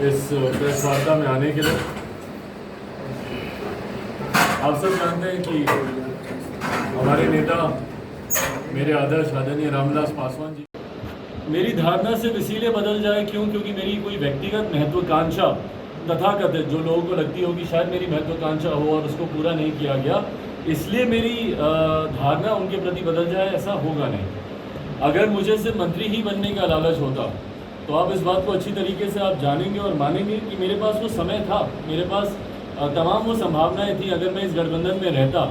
इस प्रेस वार्ता में आने के लिए। आप सब जानते हैं कि हमारे नेता मेरे आदर्श आदरणीय रामविलास पासवान जी, मेरी धारणा सिर्फ इसीलिए बदल जाए क्योंकि मेरी कोई व्यक्तिगत महत्वाकांक्षा तथाकथित जो लोगों को लगती हो कि शायद मेरी महत्वाकांक्षा हो और उसको पूरा नहीं किया गया, इसलिए मेरी धारणा उनके प्रति बदल जाए, ऐसा होगा नहीं। अगर मुझे सिर्फ मंत्री ही बनने का लालच होता तो आप इस बात को अच्छी तरीके से आप जानेंगे और मानेंगे कि मेरे पास वो समय था, मेरे पास तमाम वो संभावनाएं थी। अगर मैं इस गठबंधन में रहता,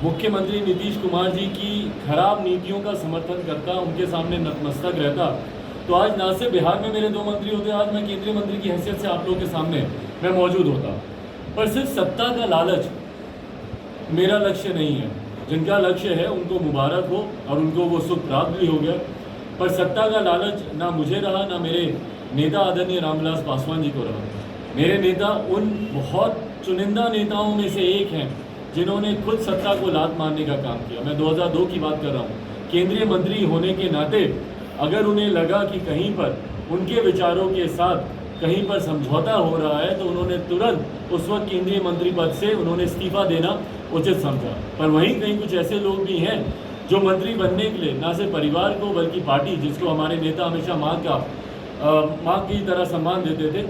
मुख्यमंत्री नीतीश कुमार जी की खराब नीतियों का समर्थन करता, उनके सामने नतमस्तक रहता, तो आज ना सिर्फ बिहार में मेरे 2 मंत्री होते, आज मैं केंद्रीय मंत्री की हैसियत से आप लोगों के सामने मैं मौजूद होता। पर सिर्फ सत्ता का लालच मेरा लक्ष्य नहीं है। जिनका लक्ष्य है उनको मुबारक हो और उनको वो सुख प्राप्त भी हो गया, पर सत्ता का लालच ना मुझे रहा, ना मेरे नेता आदरणीय रामविलास पासवान जी को रहा। मेरे नेता उन बहुत चुनिंदा नेताओं में से एक हैं जिन्होंने खुद सत्ता को लात मारने का काम किया। मैं 2002 की बात कर रहा हूँ। केंद्रीय मंत्री होने के नाते अगर उन्हें लगा कि कहीं पर उनके विचारों के साथ कहीं पर समझौता हो रहा है, तो उन्होंने तुरंत उस वक्त केंद्रीय मंत्री पद से उन्होंने इस्तीफा देना उचित समझा। पर वहीं कहीं कुछ ऐसे लोग भी हैं जो मंत्री बनने के लिए ना सिर्फ परिवार को बल्कि पार्टी, जिसको हमारे नेता हमेशा माँ की तरह सम्मान देते थे,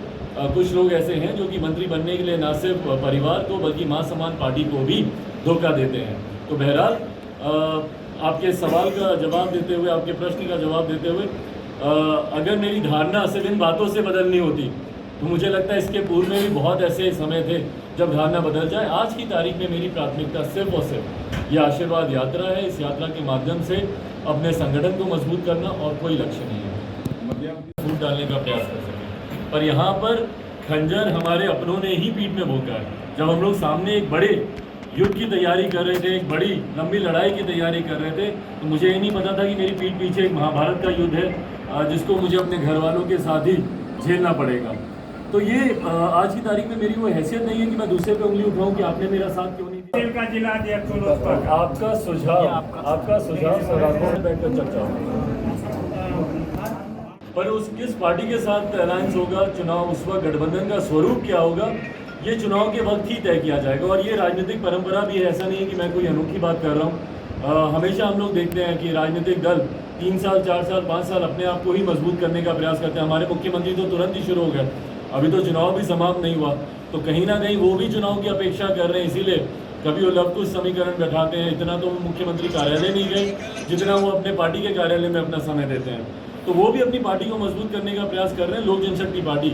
कुछ लोग ऐसे हैं जो कि मंत्री बनने के लिए ना सिर्फ परिवार को बल्कि माँ समान पार्टी को भी धोखा देते हैं। तो बहरहाल आपके सवाल का जवाब देते हुए, आपके प्रश्न का जवाब देते हुए, अगर मेरी धारणा सिर्फ इन बातों से बदलनी होती तो मुझे लगता है इसके पूर्व में भी बहुत ऐसे समय थे जब धारणा बदल जाए। आज की तारीख में मेरी प्राथमिकता सिर्फ और सिर्फ ये आशीर्वाद यात्रा है। इस यात्रा के माध्यम से अपने संगठन को मजबूत करना और कोई लक्ष्य नहीं है। फूट डालने का प्रयास कर सकें, पर यहाँ पर खंजर हमारे अपनों ने ही पीठ में भोंका है। जब हम लोग सामने एक बड़े युद्ध की तैयारी कर रहे थे, एक बड़ी लंबी लड़ाई की तैयारी कर रहे थे, तो मुझे ये नहीं पता था कि मेरी पीठ पीछे एक महाभारत का युद्ध है जिसको मुझे अपने घर वालों के साथ ही झेलना पड़ेगा। तो ये आज की तारीख में मेरी वो हैसियत नहीं है कि मैं दूसरे पे उंगली उठाऊं कि आपने मेरा साथ क्यों नहीं दिया। का जिला आपका सुझाव सराखों में बैठकर चर्चा होगा, पर उस किस पार्टी के साथ अलायंस होगा, चुनाव उस वक्त गठबंधन का स्वरूप क्या होगा, ये चुनाव के वक्त ही तय किया जाएगा। और ये राजनीतिक परंपरा भी है, ऐसा नहीं है कि मैं कोई अनोखी बात कर रहा हूँ। हमेशा हम लोग देखते हैं कि राजनीतिक दल 3 साल 4 साल 5 साल अपने आप को ही मजबूत करने का प्रयास करते हैं। हमारे मुख्यमंत्री तो तुरंत ही शुरू हो गए, अभी तो चुनाव भी समाप्त नहीं हुआ, तो कहीं ना कहीं वो भी चुनाव की अपेक्षा कर रहे हैं। इसीलिए कभी वो लव कुश समीकरण बैठाते हैं। इतना तो मुख्यमंत्री कार्यालय नहीं गए जितना वो अपने पार्टी के कार्यालय में अपना समय देते हैं। तो वो भी अपनी पार्टी को मजबूत करने का प्रयास कर रहे हैं। लोक जनशक्ति पार्टी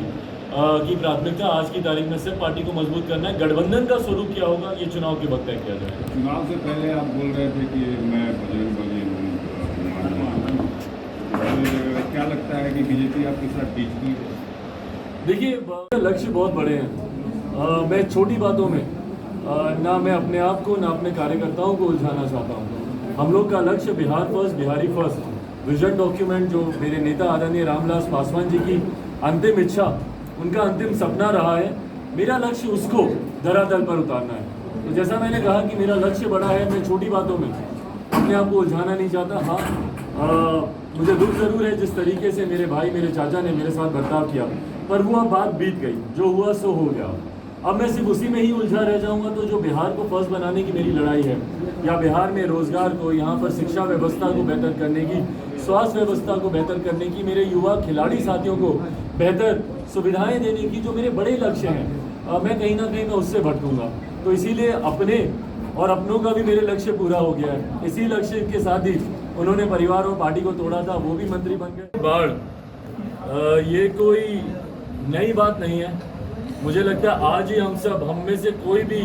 की प्राथमिकता आज की तारीख में सिर्फ पार्टी को मजबूत करना है। गठबंधन का स्वरूप क्या होगा ये चुनाव के वक्त तय किया जाएगा। चुनाव से पहले आप बोल रहे थे कि मैं बजरंग बली हूँ, क्या लगता है कि बीजेपी आपके साथ टीचती है? देखिए, लक्ष्य बहुत बड़े हैं। मैं छोटी बातों में ना मैं अपने आप को ना अपने कार्यकर्ताओं को उलझाना चाहता हूँ। हम लोग का लक्ष्य Bihar first, Bihari first vision document जो मेरे नेता आदरणीय रामविलास पासवान जी की अंतिम इच्छा, उनका अंतिम सपना रहा है, मेरा लक्ष्य उसको धरातल पर उतारना है। तो जैसा मैंने कहा कि मेरा लक्ष्य बड़ा है, मैं छोटी बातों में अपने आप को उलझाना नहीं चाहता। हाँ, मुझे दुख जरूर है जिस तरीके से मेरे भाई, मेरे चाचा ने मेरे साथ बर्ताव किया, पर वो अब बात बीत गई, जो हुआ सो हो गया। अब मैं सिर्फ उसी में ही उलझा रह जाऊंगा। तो जो बिहार को फर्स्ट बनाने की मेरी लड़ाई है, या बिहार में रोजगार को, यहाँ पर शिक्षा व्यवस्था को बेहतर करने की, स्वास्थ्य व्यवस्था को बेहतर करने की, मेरे युवा खिलाड़ी साथियों को बेहतर सुविधाएं देने की, जो मेरे बड़े लक्ष्य हैं, मैं कहीं ना कहीं मैं उससे भटकूंगा। तो इसीलिए अपने और अपनों का भी मेरे लक्ष्य पूरा हो गया है। इसी लक्ष्य के साथ ही उन्होंने परिवार और पार्टी को तोड़ा था, वो भी मंत्री बन गए। बाढ़ ये कोई नई बात नहीं है। मुझे लगता है आज ही हम में से कोई भी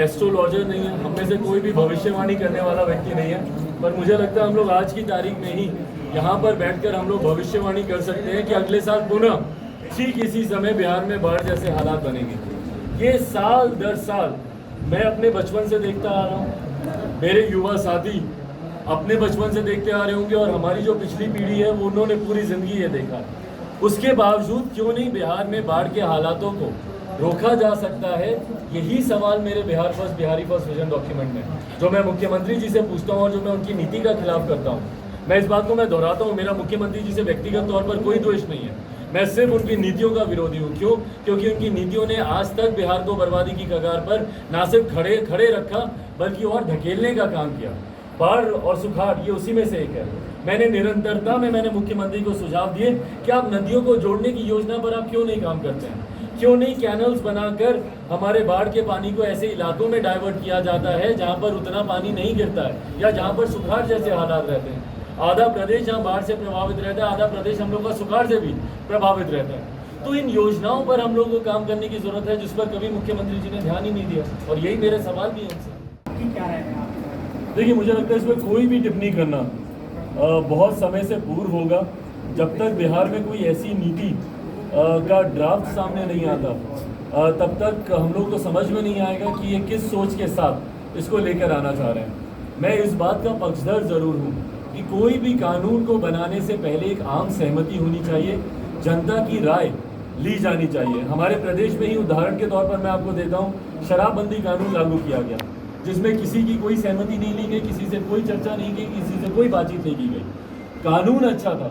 एस्ट्रोलॉजर नहीं है, हम में से कोई भी भविष्यवाणी करने वाला व्यक्ति नहीं है, पर मुझे लगता है हम लोग आज की तारीख में ही यहाँ पर बैठकर हम लोग भविष्यवाणी कर सकते हैं कि अगले साल पुनः ठीक इसी समय बिहार में बाढ़ जैसे हालात बनेंगे। ये साल दर साल मैं अपने बचपन से देखता आ रहा हूँ, मेरे युवा साथी अपने बचपन से देखते आ रहे होंगे, और हमारी जो पिछली पीढ़ी है वो उन्होंने पूरी जिंदगी ये देखा। उसके बावजूद क्यों नहीं बिहार में बाढ़ के हालातों को रोका जा सकता है, यही सवाल मेरे Bihar first, Bihari first vision document में, जो मैं मुख्यमंत्री जी से पूछता हूँ और जो मैं उनकी नीति का खिलाफ करता हूँ। मैं इस बात को मैं दोहराता हूँ, मेरा मुख्यमंत्री जी से व्यक्तिगत तौर पर कोई द्वेष नहीं है। मैं सिर्फ उनकी नीतियों का विरोधी हूँ। क्यों? क्योंकि उनकी नीतियों ने आज तक बिहार को बर्बादी की कगार पर ना सिर्फ खड़े रखा बल्कि और धकेलने का काम किया। बाढ़ और सुखाड़ ये उसी में से एक है। मैंने निरंतरता में मुख्यमंत्री को सुझाव दिए कि आप नदियों को जोड़ने की योजना पर आप क्यों नहीं काम करते हैं? क्यों नहीं कैनल्स बनाकर हमारे बाढ़ के पानी को ऐसे इलाकों में डाइवर्ट किया जाता है जहां पर उतना पानी नहीं गिरता है या जहां पर सुखाड़ जैसे हालात रहते हैं। आधा प्रदेश जहां बाढ़ से प्रभावित रहता है, आधा प्रदेश हम लोग का सुखाड़ से भी प्रभावित रहता है। तो इन योजनाओं पर हम लोग को काम करने की जरूरत है, जिस पर कभी मुख्यमंत्री जी ने ध्यान ही नहीं दिया। और यही मेरे सवाल भी है उनसे। क्या रहेगा? देखिए, मुझे लगता है इसमें कोई भी टिप्पणी करना बहुत समय से पूर्व होगा। जब तक बिहार में कोई ऐसी नीति का ड्राफ्ट सामने नहीं आता तब तक हम लोग को समझ में नहीं आएगा कि ये किस सोच के साथ इसको लेकर आना चाह रहे हैं। मैं इस बात का पक्षधर ज़रूर हूँ कि कोई भी कानून को बनाने से पहले एक आम सहमति होनी चाहिए, जनता की राय ली जानी चाहिए। हमारे प्रदेश में ही उदाहरण के तौर पर मैं आपको देता हूँ, शराबबंदी कानून लागू किया गया जिसमें किसी की कोई सहमति नहीं ली गई, किसी से कोई चर्चा नहीं की, किसी से कोई बातचीत नहीं की गई। कानून अच्छा था।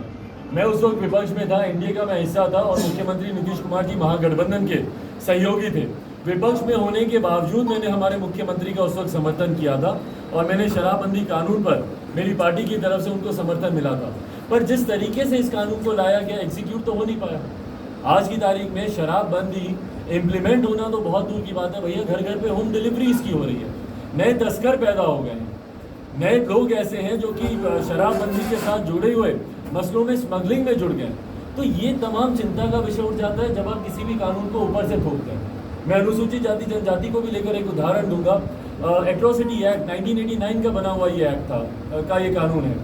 मैं उस वक्त विपक्ष में था, एनडीए का मैं हिस्सा था और मुख्यमंत्री नीतीश कुमार जी महागठबंधन के सहयोगी थे। विपक्ष में होने के बावजूद मैंने हमारे मुख्यमंत्री का उस वक्त समर्थन किया था और मैंने शराबबंदी कानून पर मेरी पार्टी की तरफ से उनको समर्थन मिला था। पर जिस तरीके से इस कानून को लाया गया, एग्जीक्यूट तो हो नहीं पाया। आज की तारीख में शराबबंदी इम्प्लीमेंट होना तो बहुत दूर की बात है भैया, घर घर पे होम डिलीवरी इसकी हो रही है। नए तस्कर पैदा हो गए हैं, नए लोग ऐसे हैं जो कि शराबबंदी के साथ जुड़े हुए मसलों में, स्मगलिंग में जुड़ गए। तो ये तमाम चिंता का विषय उठ जाता है जब आप किसी भी कानून को ऊपर से थोपते हैं। मैं अनुसूचित जाति जनजाति को भी लेकर एक उदाहरण दूंगा। एट्रोसिटी एक्ट 1989 का बना हुआ ये एक्ट था, ये कानून है।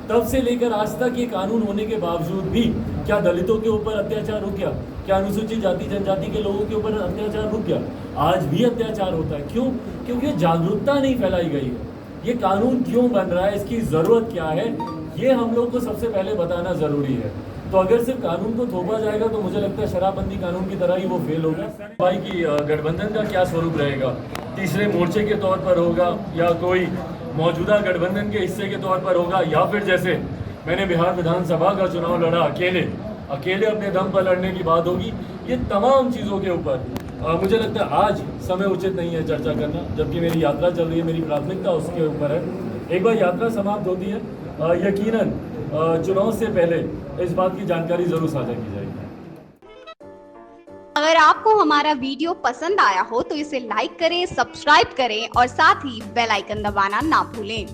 तब से लेकर आज तक ये कानून होने के बावजूद भी क्या दलितों के ऊपर अत्याचार रुक गया? क्या अनुसूचित जाति जनजाति के लोगों के ऊपर अत्याचार रुक गया? आज भी अत्याचार होता है। क्यों? क्योंकि जागरूकता नहीं फैलाई गई है। ये कानून क्यों बन रहा है, इसकी ज़रूरत क्या है, ये हम लोग को सबसे पहले बताना ज़रूरी है। तो अगर सिर्फ कानून को थोपा जाएगा तो मुझे लगता है शराबबंदी कानून की तरह ही वो फेल होगा। भाई की गठबंधन का क्या स्वरूप रहेगा? तीसरे मोर्चे के तौर पर होगा या कोई मौजूदा गठबंधन के हिस्से के तौर पर होगा, या फिर जैसे मैंने बिहार विधानसभा का चुनाव लड़ा अकेले अपने दम पर लड़ने की बात होगी। ये तमाम चीज़ों के ऊपर मुझे लगता है आज समय उचित नहीं है चर्चा करना, जबकि मेरी यात्रा चल रही है, मेरी प्राथमिकता उसके ऊपर है। एक बार यात्रा समाप्त होती है, यकीनन चुनाव से पहले इस बात की जानकारी जरूर साझा की जाएगी। अगर आपको हमारा वीडियो पसंद आया हो तो इसे लाइक करें, सब्सक्राइब करें और साथ ही बेल आइकन दबाना ना भूलें।